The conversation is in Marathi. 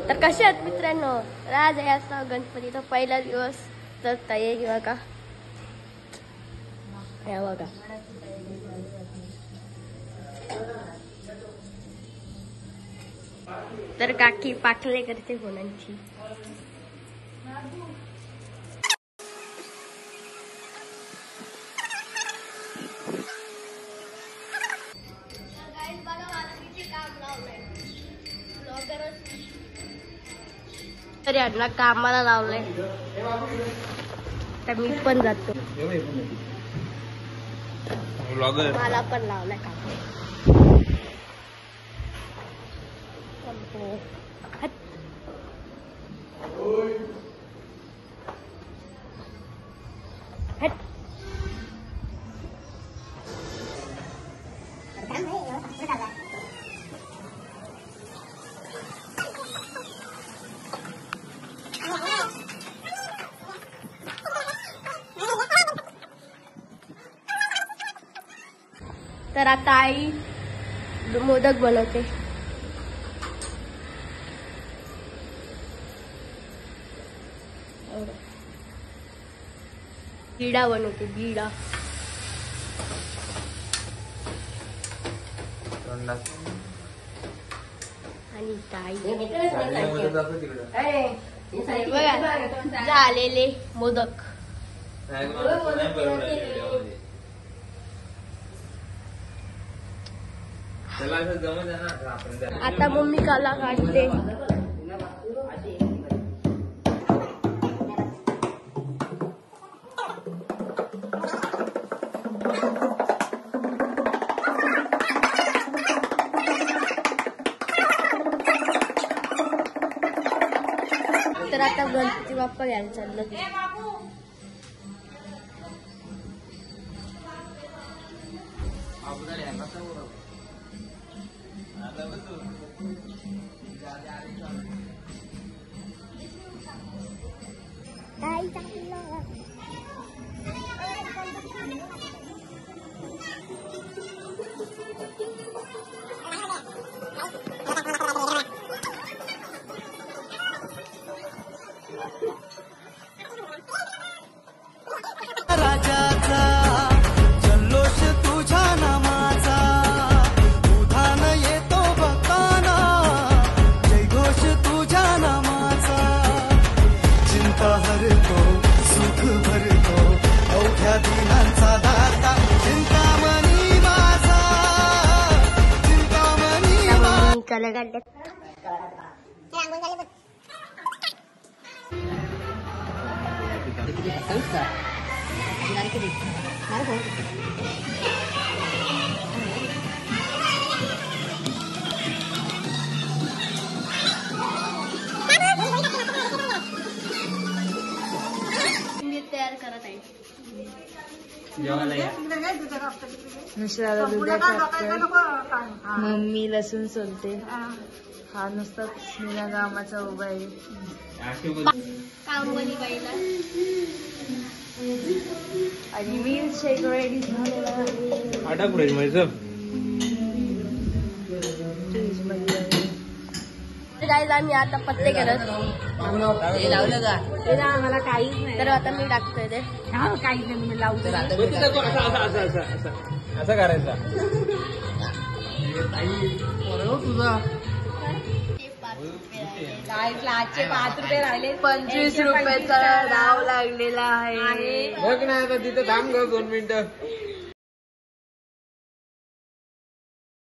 तर कसे आहेत मित्रांनो, आज आहे असा गणपतीचा पहिला दिवस. तर तयारी बघा, हे बघा. तर काकी पाठले करते फुलांची. तर यांना कामाला लावलंय, तर मी पण जातो. मला पण लावलाय काम. तर आता आई मोदक बनवते. बिडा बनवते, बिडा. आणि ताई बघा झालेले मोदक. आता मम्मी काला काढते. तर आता गणपती बाप्पा घ्यायला चाललं. राजाचा जल्लोष तुझ्या नामाचा, उधान येतो भक्ताना, जयघोष तुझ्या नामाचा. चिंता हरतो, सुख भरतो, अवघ्या दिनांचा दाता, चिंतामणी माझा, चिंतामणी माझा. मी तयार करत आहे. मिश्राला दुधाचा, मम्मी लसूण सोलते. हा नुसता मीना गावाचा उभा आहे. कामवाली बाईला आणि मी शेक रेडी झालेला आहे. गाईला आम्ही आता पत्ते करत लावलं का मला काहीच नाही. तर आता मी टाकतोय ते. काहीच नाही मी लावतो. असं करायचा तुझा आजचे 5 रुपये राहिले. 25 रुपयाचा डाव लागलेला आहे. बघ ना आता तिथं थांब ग 2 मिनिटं.